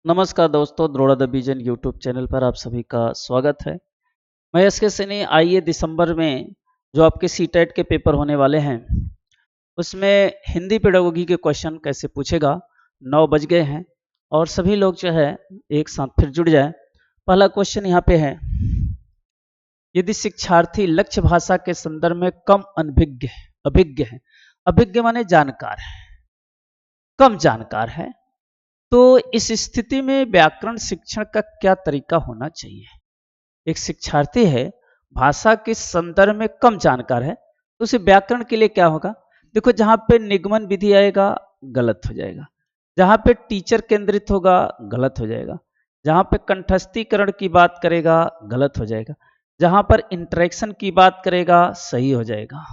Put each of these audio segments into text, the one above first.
नमस्कार दोस्तों, द्रोड़ा the vision YouTube channel पर आप सभी का स्वागत है। मैं एस के सैनी। आइए दिसंबर में जो आपके सीटेट के पेपर होने वाले हैं उसमें हिंदी पेडागोगी के क्वेश्चन कैसे पूछेगा। 9 बज गए हैं और सभी लोग जो है एक साथ फिर जुड़ जाए। पहला क्वेश्चन यहाँ पे है, यदि शिक्षार्थी लक्ष्य भाषा के संदर्भ में कम अभिज्ञ है, अभिज्ञ माने जानकार है, कम जानकार है, तो इस स्थिति में व्याकरण शिक्षण का क्या तरीका होना चाहिए। एक शिक्षार्थी है, भाषा के संदर्भ में कम जानकार है, तो उसे व्याकरण के लिए क्या होगा। देखो, जहां पे निगमन विधि आएगा गलत हो जाएगा, जहां पे टीचर केंद्रित होगा गलत हो जाएगा, जहां पे कंठस्थीकरण की बात करेगा गलत हो जाएगा, जहां पर इंटरेक्शन की बात करेगा सही हो जाएगा,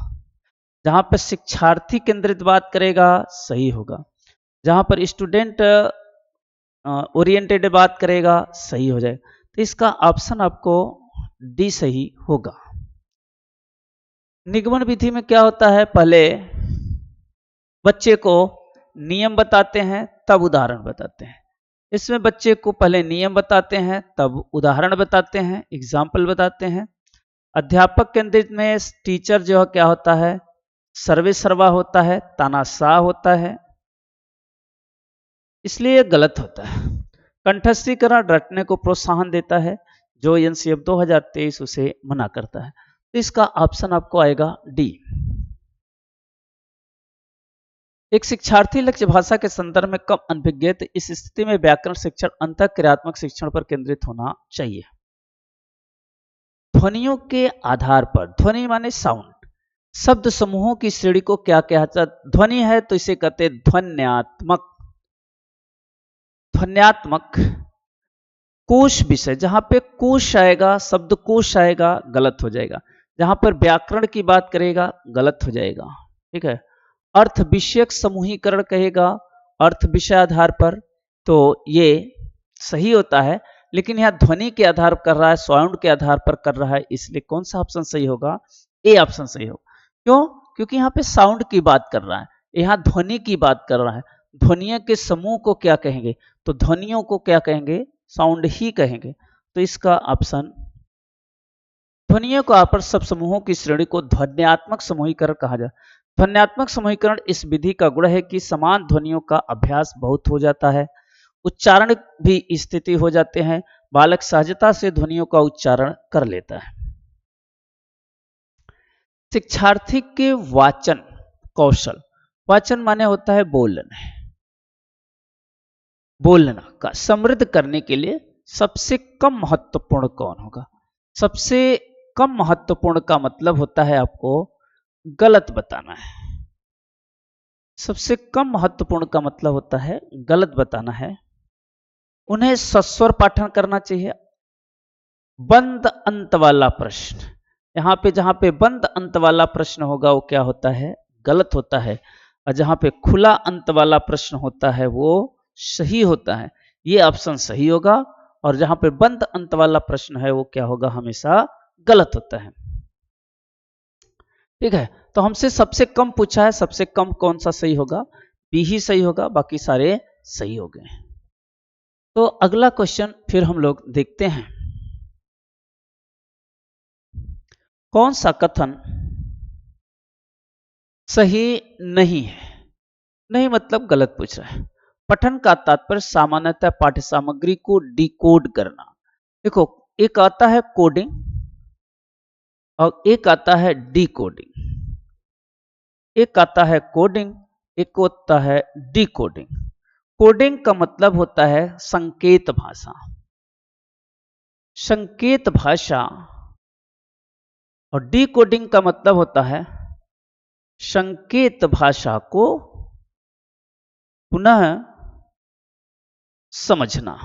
जहां पर शिक्षार्थी केंद्रित बात करेगा सही होगा, जहां पर स्टूडेंट ओरिएंटेड बात करेगा सही हो जाएगा। तो इसका ऑप्शन आपको डी सही होगा। निगमन विधि में क्या होता है, पहले बच्चे को नियम बताते हैं तब उदाहरण बताते हैं। इसमें बच्चे को पहले नियम बताते हैं तब उदाहरण बताते हैं, एग्जाम्पल बताते हैं। अध्यापक केंद्रित में टीचर जो क्या होता है, सर्वे सर्वा होता है, तानाशाह होता है, इसलिए गलत होता है। कंठस्थीकरण रटने को प्रोत्साहन देता है, जो एनसीएफ 2023 उसे मना करता है। तो इसका ऑप्शन आपको आएगा डी। एक शिक्षार्थी लक्ष्य भाषा के संदर्भ में कम अनभिज्ञ है, तो इस स्थिति में व्याकरण शिक्षण अंतःक्रियात्मक शिक्षण पर केंद्रित होना चाहिए। ध्वनियों के आधार पर, ध्वनि माने साउंड, शब्द समूहों की श्रेणी को क्या कहता। ध्वनि है तो इसे कहते ध्वन्यात्मक। ध्वन्यात्मक कोश विषय, जहां पे कोश आएगा, शब्द कोश आएगा गलत हो जाएगा, जहां पर व्याकरण की बात करेगा गलत हो जाएगा। ठीक है। अर्थ विषयक समूहीकरण कहेगा अर्थ विषय आधार पर, तो ये सही होता है, लेकिन यहां ध्वनि के आधार कर रहा है, साउंड के आधार पर कर रहा है, इसलिए कौन सा ऑप्शन सही होगा, ए ऑप्शन सही होगा। क्यों? क्योंकि यहाँ पे साउंड की बात कर रहा है, यहाँ ध्वनि की बात कर रहा है। ध्वनियों के समूह को क्या कहेंगे, तो ध्वनियों को क्या कहेंगे, साउंड ही कहेंगे। तो इसका ऑप्शन, ध्वनियों को पर सब समूहों की श्रेणी को ध्वन्यात्मक समूहीकरण कहा जाए। ध्वन्यात्मक समूहीकरण इस विधि का गुण है कि समान ध्वनियों का अभ्यास बहुत हो जाता है, उच्चारण भी स्थिति हो जाते हैं, बालक सहजता से ध्वनियों का उच्चारण कर लेता है। शिक्षार्थी के वाचन कौशल, वाचन माने होता है बोलना, बोलना का समृद्ध करने के लिए सबसे कम महत्वपूर्ण कौन होगा। सबसे कम महत्वपूर्ण का मतलब होता है आपको गलत बताना है। सबसे कम महत्वपूर्ण का मतलब होता है गलत बताना है। उन्हें सस्वर पाठन करना चाहिए। बंद अंत वाला प्रश्न, यहां पे जहां पे बंद अंत वाला प्रश्न होगा वो क्या होता है, गलत होता है, और जहां पे खुला अंत वाला प्रश्न होता है वो सही होता है। ये ऑप्शन सही होगा, और जहां पे बंद अंत वाला प्रश्न है वो क्या होगा, हमेशा गलत होता है। ठीक है। तो हमसे सबसे कम पूछा है, सबसे कम कौन सा सही होगा, बी ही सही होगा, बाकी सारे सही हो गए। तो अगला क्वेश्चन फिर हम लोग देखते हैं, कौन सा कथन सही नहीं है। नहीं मतलब गलत पूछ रहा है। पठन का तात्पर्य सामान्यतः पाठ्य सामग्री को डिकोड करना। देखो, एक आता है कोडिंग और एक आता है डिकोडिंग। एक आता है कोडिंग, एक होता है डिकोडिंग। कोडिंग का मतलब होता है संकेत भाषा, संकेत भाषा, और डिकोडिंग का मतलब होता है संकेत भाषा को पुनः समझना।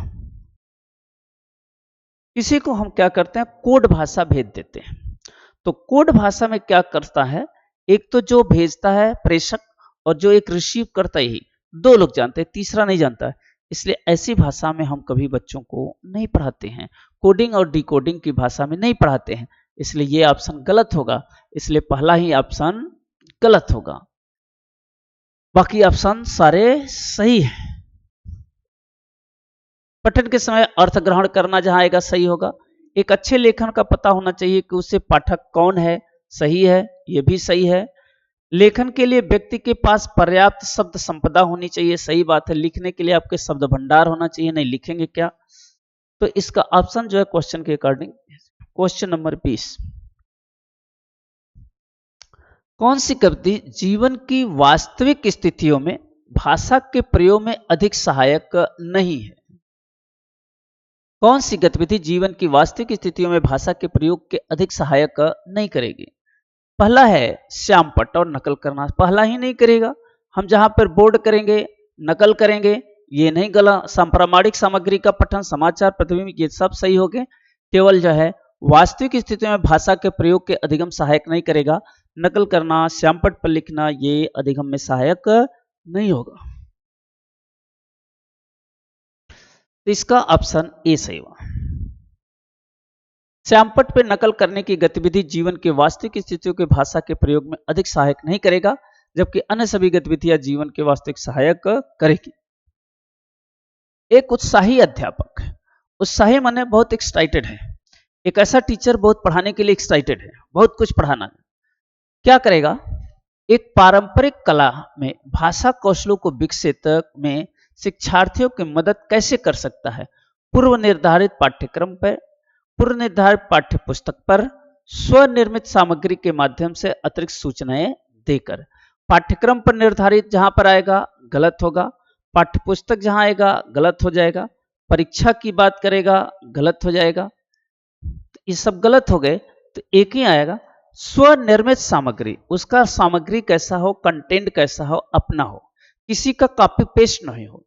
किसी को हम क्या करते हैं, कोड भाषा भेज देते हैं। तो कोड भाषा में क्या करता है, एक तो जो भेजता है प्रेषक और जो एक रिसीव करता ही, दो लोग जानते हैं, तीसरा नहीं जानता है। इसलिए ऐसी भाषा में हम कभी बच्चों को नहीं पढ़ाते हैं, कोडिंग और डिकोडिंग की भाषा में नहीं पढ़ाते हैं। इसलिए ये ऑप्शन गलत होगा, इसलिए पहला ही ऑप्शन गलत होगा, बाकी ऑप्शन सारे सही है। पठन के समय अर्थ ग्रहण करना जहां आएगा सही होगा। एक अच्छे लेखन का पता होना चाहिए कि उससे पाठक कौन है, सही है, यह भी सही है। लेखन के लिए व्यक्ति के पास पर्याप्त शब्द संपदा होनी चाहिए, सही बात है। लिखने के लिए आपके शब्द भंडार होना चाहिए, नहीं लिखेंगे क्या। तो इसका ऑप्शन जो है क्वेश्चन के अकॉर्डिंग क्वेश्चन नंबर 20। कौन सी गतिविधि जीवन की वास्तविक स्थितियों में भाषा के प्रयोग में अधिक सहायक नहीं है? कौन सी गतिविधि जीवन की वास्तविक स्थितियों में भाषा के प्रयोग के अधिक सहायक नहीं करेगी? पहला है श्यामपट्ट और नकल करना। पहला ही नहीं करेगा, हम जहां पर बोर्ड करेंगे, नकल करेंगे, ये नहीं गला। साम्प्रमाणिक सामग्री का पठन, समाचार, प्रतिबिंब, ये सब सही हो गए। केवल जो है वास्तविक स्थिति में भाषा के प्रयोग के अधिगम सहायक नहीं करेगा। नकल करना, श्यामपट्ट पर लिखना, ये अधिगम में सहायक नहीं होगा। तो इसका ऑप्शन ए सही हुआ। श्यामपट्ट पर नकल करने की गतिविधि जीवन के वास्तविक स्थितियों के भाषा के प्रयोग में अधिक सहायक नहीं करेगा, जबकि अन्य सभी गतिविधियां जीवन के वास्तविक सहायक करेगी। एक उत्साही अध्यापक, उत्साही माने बहुत एक्साइटेड है, एक ऐसा टीचर बहुत पढ़ाने के लिए एक्साइटेड है, बहुत कुछ पढ़ाना है। क्या करेगा? एक पारंपरिक कला में भाषा कौशलों को विकसित में शिक्षार्थियों की मदद कैसे कर सकता है? पूर्व निर्धारित पाठ्यक्रम पर, पूर्व निर्धारित पाठ्य पुस्तक पर, स्वनिर्मित सामग्री के माध्यम से अतिरिक्त सूचनाएं देकर। पाठ्यक्रम पर निर्धारित जहां पर आएगा गलत होगा, पाठ्य पुस्तक जहां आएगा गलत हो जाएगा, परीक्षा की बात करेगा गलत हो जाएगा। तो ये सब गलत हो गए, तो एक ही आएगा स्वनिर्मित सामग्री। उसका सामग्री कैसा हो, कंटेंट कैसा हो, अपना हो, किसी का कॉपी पेस्ट नहीं हो।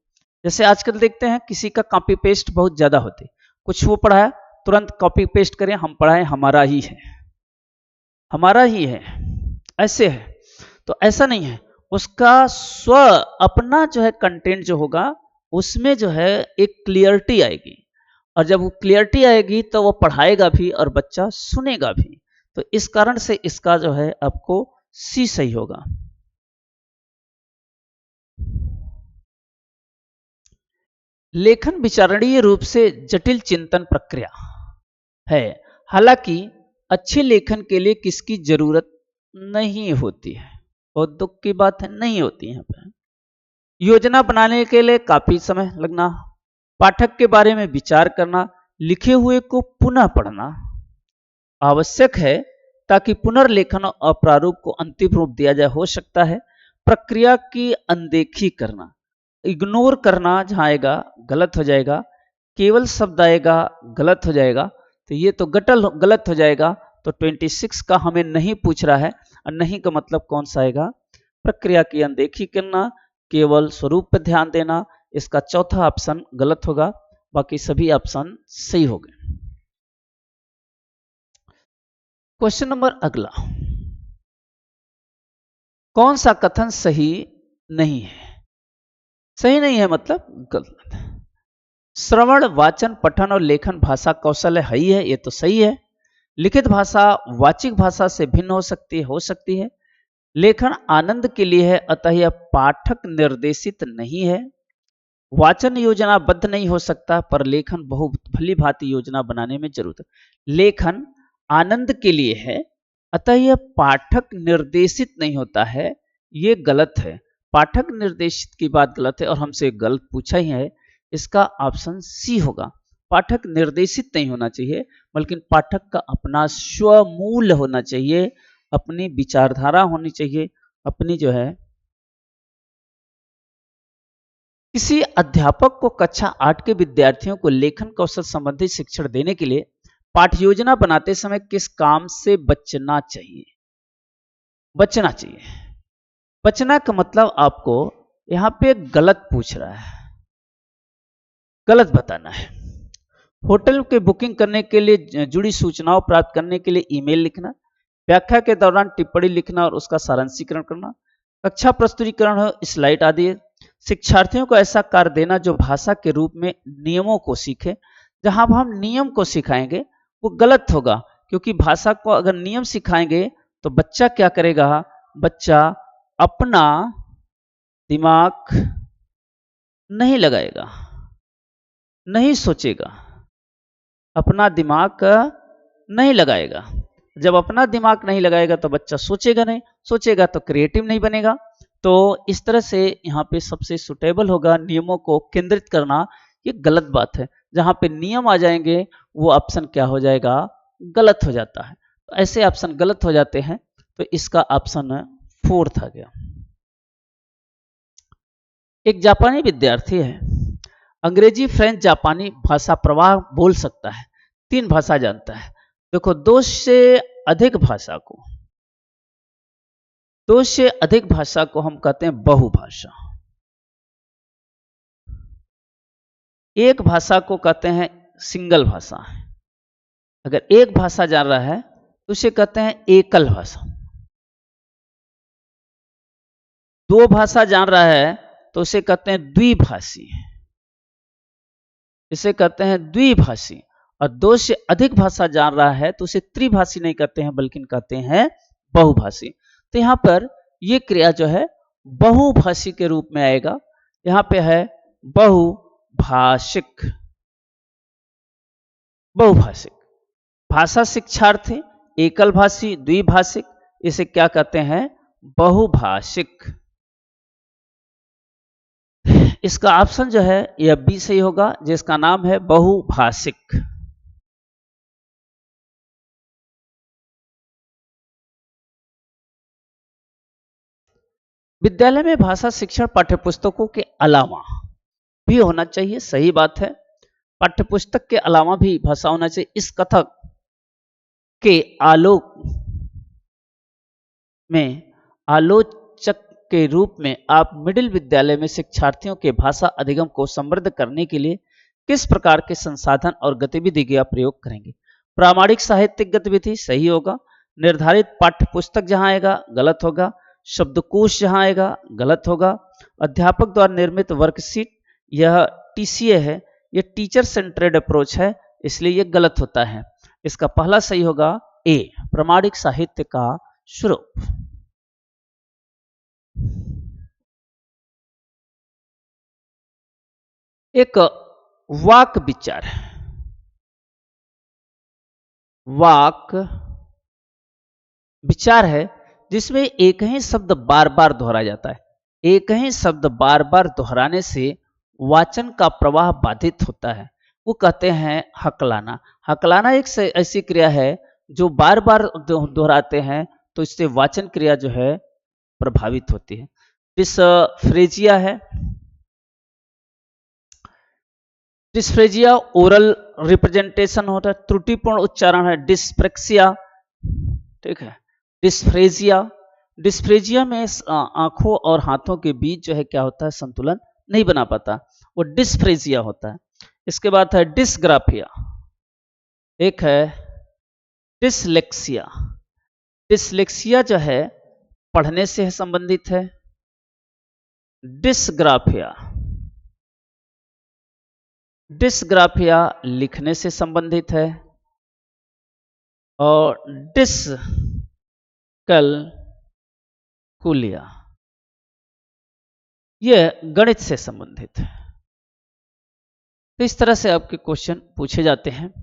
जैसे आजकल देखते हैं किसी का कॉपी पेस्ट बहुत ज्यादा होती, कुछ वो पढ़ाया तुरंत कॉपी पेस्ट करें, हम पढ़ाएं हमारा ही है, हमारा ही है, ऐसे है। तो ऐसा नहीं है, उसका स्व अपना जो है कंटेंट जो होगा उसमें जो है एक क्लियरिटी आएगी, और जब वो क्लियरिटी आएगी तो वो पढ़ाएगा भी और बच्चा सुनेगा भी। तो इस कारण से इसका जो है आपको सी सही होगा। लेखन विचारणीय रूप से जटिल चिंतन प्रक्रिया है, हालांकि अच्छे लेखन के लिए किसकी जरूरत नहीं होती है। बहुत दुख की बात है, नहीं होती है। यहाँ पर योजना बनाने के लिए काफी समय लगना, पाठक के बारे में विचार करना, लिखे हुए को पुनः पढ़ना आवश्यक है ताकि पुनर्लेखन और प्रारूप को अंतिम रूप दिया जाए। हो सकता है प्रक्रिया की अनदेखी करना, इग्नोर करना जहां आएगा गलत हो जाएगा, केवल शब्द आएगा गलत हो जाएगा। तो ये तो गलत हो जाएगा। तो 26 का हमें नहीं पूछ रहा है, और नहीं का मतलब कौन सा आएगा? प्रक्रिया की अनदेखी करना, केवल स्वरूप पर ध्यान देना। इसका चौथा ऑप्शन गलत होगा, बाकी सभी ऑप्शन सही हो गए। क्वेश्चन नंबर अगला, कौन सा कथन सही नहीं है? सही नहीं है मतलब गलत। श्रवण, वाचन, पठन और लेखन भाषा कौशल है ही है, ये तो सही है। लिखित भाषा वाचिक भाषा से भिन्न हो सकती है। लेखन आनंद के लिए है, अतः यह पाठक निर्देशित नहीं है। वाचन योजनाबद्ध नहीं हो सकता, पर लेखन भली भांति योजना बनाने में जरूरत है। लेखन आनंद के लिए है, अतः यह पाठक निर्देशित नहीं होता है, ये गलत है। पाठक निर्देशित की बात गलत है और हमसे गलत पूछा ही है। इसका ऑप्शन सी होगा। पाठक निर्देशित नहीं होना चाहिए, बल्कि पाठक का अपना स्वमूल होना चाहिए, अपनी विचारधारा होनी चाहिए, अपनी जो है। किसी अध्यापक को कक्षा 8 के विद्यार्थियों को लेखन कौशल संबंधी शिक्षण देने के लिए पाठ योजना बनाते समय किस काम से बचना चाहिए? बचना चाहिए। बचना का मतलब आपको यहां पे गलत पूछ रहा है, गलत बताना है। होटल की बुकिंग करने के लिए जुड़ी सूचनाओं प्राप्त करने के लिए ईमेल लिखना, व्याख्या के दौरान टिप्पणी लिखना और उसका सारांशीकरण करना, कक्षा प्रस्तुतिकरण हो, स्लाइड आदि। शिक्षार्थियों को ऐसा कार्य देना जो भाषा के रूप में नियमों को सीखे। जहां हम नियम को सिखाएंगे वो गलत होगा, क्योंकि भाषा को अगर नियम सिखाएंगे तो बच्चा क्या करेगा? बच्चा अपना दिमाग नहीं लगाएगा, नहीं सोचेगा, अपना दिमाग नहीं लगाएगा। जब अपना दिमाग नहीं लगाएगा तो बच्चा सोचेगा नहीं, सोचेगा तो क्रिएटिव नहीं बनेगा। तो इस तरह से यहाँ पे सबसे सुटेबल होगा नियमों को केंद्रित करना। ये गलत बात है, जहाँ पे नियम आ जाएंगे वो ऑप्शन क्या हो जाएगा, गलत हो जाता है। तो ऐसे ऑप्शन गलत हो जाते हैं, तो इसका ऑप्शन 4 आ गया। एक जापानी विद्यार्थी है, अंग्रेजी, फ्रेंच, जापानी भाषा प्रवाह बोल सकता है, 3 भाषा जानता है। देखो, 2 से अधिक भाषा को हम कहते हैं बहुभाषा। एक भाषा को कहते हैं सिंगल भाषा। अगर एक भाषा जान रहा है तो उसे कहते हैं एकल भाषा। 2 भाषा जान रहा है तो उसे कहते हैं द्विभाषी, इसे कहते हैं द्विभाषी। और 2 से अधिक भाषा जान रहा है तो उसे त्रिभाषी नहीं कहते हैं बल्कि कहते हैं बहुभाषी। तो यहां पर यह क्रिया जो है बहुभाषी के रूप में आएगा। यहां पे है बहुभाषिक। भाषा शिक्षार्थी, एकल भाषी, द्विभाषिक, इसे क्या कहते हैं, बहुभाषिक। इसका ऑप्शन जो है यह बी सही होगा, जिसका नाम है बहुभाषिक। विद्यालय में भाषा शिक्षण पाठ्यपुस्तकों के अलावा भी होना चाहिए, सही बात है। पाठ्यपुस्तक के अलावा भी भाषा होना चाहिए। इस कथक के आलोक में आलोचक के रूप में आप मिडिल विद्यालय में शिक्षार्थियों के भाषा अधिगम को समृद्ध करने के लिए किस प्रकार के संसाधन और गतिविधि का प्रयोग करेंगे। प्रामाणिक साहित्यिक गतिविधि सही होगा। निर्धारित पाठ्यपुस्तक जहां आएगा गलत होगा। शब्दकोश जहां आएगा गलत होगा। अध्यापक द्वारा निर्मित वर्कशीट, यह टीसीए है, यह टीचर सेंट्रेड अप्रोच है, इसलिए यह गलत होता है। इसका पहला सही होगा ए, प्रामाणिक साहित्य का स्वरूप। एक वाक विचार है जिसमें एक ही शब्द बार बार दोहराया जाता है। एक ही शब्द बार बार दोहराने से वाचन का प्रवाह बाधित होता है, वो कहते हैं हकलाना। हकलाना एक ऐसी क्रिया है जो बार बार दोहराते हैं तो इससे वाचन क्रिया जो है प्रभावित होती है। डिस्फ्रेजिया है, डिस्फ्रेजिया ओरल रिप्रेजेंटेशन होता है, त्रुटिपूर्ण उच्चारण है डिस्प्रेक्सिया, ठीक है। डिस्फ्रेजिया में आंखों और हाथों के बीच जो है क्या होता है, संतुलन नहीं बना पाता, वो डिस्फ्रेजिया होता है। इसके बाद है डिस्ग्राफिया, एक है डिसलेक्सिया। डिसलेक्सिया जो है पढ़ने से संबंधित है। डिस्ग्राफिया लिखने से संबंधित है। और डिस्कलकुलिया यह गणित से संबंधित है। तो इस तरह से आपके क्वेश्चन पूछे जाते हैं।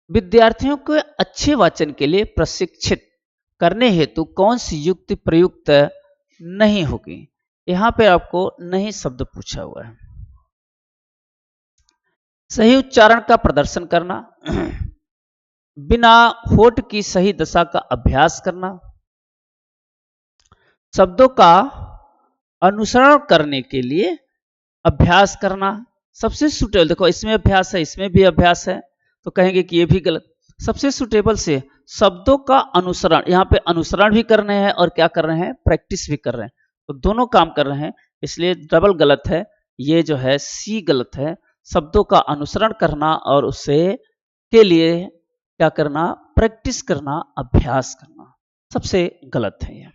विद्यार्थियों को अच्छे वाचन के लिए प्रशिक्षित करने हेतु कौन सी युक्ति प्रयुक्त नहीं होगी। यहां पे आपको नहीं शब्द पूछा हुआ है। सही उच्चारण का प्रदर्शन करना, बिना होठ की सही दशा का अभ्यास करना, शब्दों का अनुसरण करने के लिए अभ्यास करना। सबसे सुटेबल, देखो इसमें अभ्यास है, इसमें भी अभ्यास है, तो कहेंगे कि ये भी गलत। सबसे सुटेबल से शब्दों का अनुसरण, यहाँ पे अनुसरण भी कर रहे हैं और क्या कर रहे हैं, प्रैक्टिस भी कर रहे हैं, तो दोनों काम कर रहे हैं, इसलिए डबल गलत है। ये जो है सी गलत है। शब्दों का अनुसरण करना और उससे के लिए क्या करना, प्रैक्टिस करना, अभ्यास करना, सबसे गलत है ये।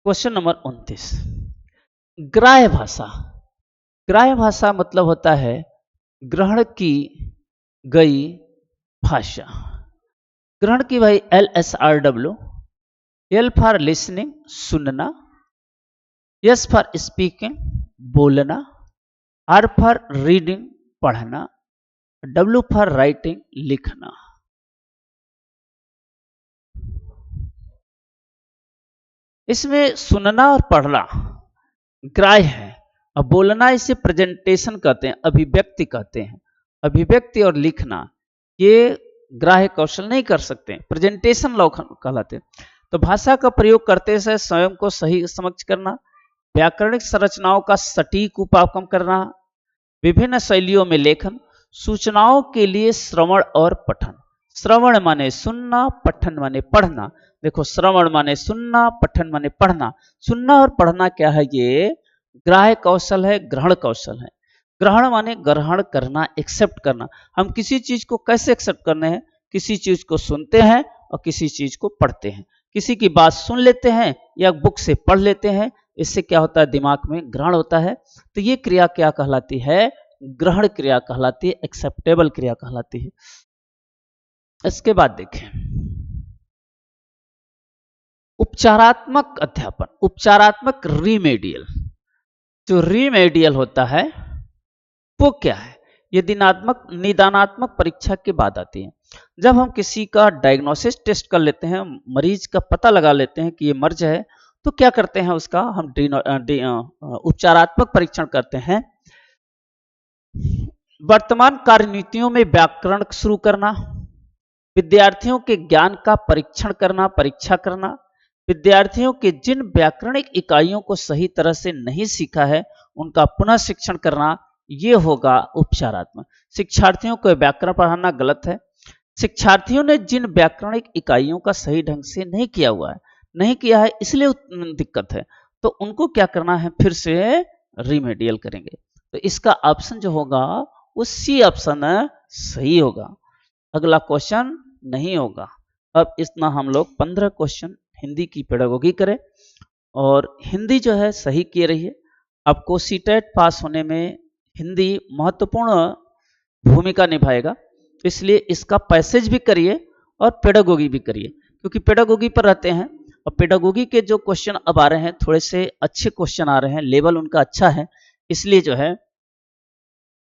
क्वेश्चन नंबर 29, ग्राह्य भाषा। ग्राह्य भाषा मतलब होता है ग्रहण की गई भाषा। ग्रहण की भाई LSRW, L फॉर लिसनिंग सुनना, S फॉर स्पीकिंग बोलना, R फॉर रीडिंग पढ़ना, W फॉर राइटिंग लिखना। इसमें सुनना और पढ़ना ग्राह्य है, और बोलना इसे प्रेजेंटेशन कहते हैं, अभिव्यक्ति कहते हैं। अभिव्यक्ति और लिखना ये ग्राह्य कौशल नहीं कर सकते, प्रेजेंटेशन लोग कहलाते हैं। तो भाषा का प्रयोग करते समय स्वयं को सही समझ करना, व्याकरणिक संरचनाओं का सटीक उपागम करना, विभिन्न शैलियों में लेखन, सूचनाओं के लिए श्रवण और पठन। श्रवण माने सुनना, पठन माने पढ़ना। देखो, श्रवण माने सुनना, पठन माने पढ़ना। सुनना और पढ़ना क्या है? ये ग्राह्य कौशल है, ग्रहण कौशल है। ग्रहण माने ग्रहण करना, एक्सेप्ट करना। हम किसी चीज को कैसे एक्सेप्ट करने हैं? किसी चीज को सुनते हैं और किसी चीज को पढ़ते हैं। किसी की बात सुन लेते हैं या बुक से पढ़ लेते हैं, इससे क्या होता है? दिमाग में ग्रहण होता है। तो ये क्रिया क्या कहलाती है? ग्रहण क्रिया कहलाती है, एक्सेप्टेबल क्रिया कहलाती है। इसके बाद देखें उपचारात्मक अध्यापन, उपचारात्मक रीमेडियल। जो रीमेडियल होता है वो क्या है? ये निदानात्मक परीक्षा के बाद आती है। जब हम किसी का डायग्नोसिस टेस्ट कर लेते हैं, मरीज का पता लगा लेते हैं कि ये मर्ज है, तो क्या करते हैं? उसका हम उपचारात्मक परीक्षण करते हैं। वर्तमान कार्यनीतियों में व्याकरण शुरू करना, विद्यार्थियों के ज्ञान का परीक्षण करना, परीक्षा करना, विद्यार्थियों के जिन व्याकरणिक इकाइयों को सही तरह से नहीं सीखा है उनका पुनः शिक्षण करना, ये होगा उपचारात्मक। शिक्षार्थियों को व्याकरण पढ़ाना गलत है। शिक्षार्थियों ने जिन व्याकरणिक इकाइयों का सही ढंग से नहीं किया है इसलिए दिक्कत है, तो उनको क्या करना है? फिर से रिमेडियल करेंगे। तो इसका ऑप्शन जो होगा वो सी ऑप्शन सही होगा, अगला क्वेश्चन नहीं होगा। अब इतना हम लोग 15 क्वेश्चन हिंदी की पेडागोगी करें, और हिंदी जो है सही किए रहिए। आपको सीटेट पास होने में हिंदी महत्वपूर्ण भूमिका निभाएगा, इसलिए इसका पैसेज भी करिए और पेडागोगी भी करिए, क्योंकि पेडागोगी पर रहते हैं। और पेडागोगी के जो क्वेश्चन अब आ रहे हैं थोड़े से अच्छे क्वेश्चन आ रहे हैं, लेवल उनका अच्छा है, इसलिए जो है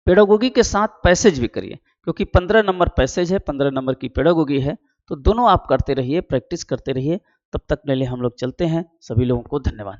पेडागोगी के साथ पैसेज भी करिए, क्योंकि 15 नंबर पैसेज है, 15 नंबर की पेडागोगी है। तो दोनों आप करते रहिए, प्रैक्टिस करते रहिए। तब तक के लिए हम लोग चलते हैं। सभी लोगों को धन्यवाद।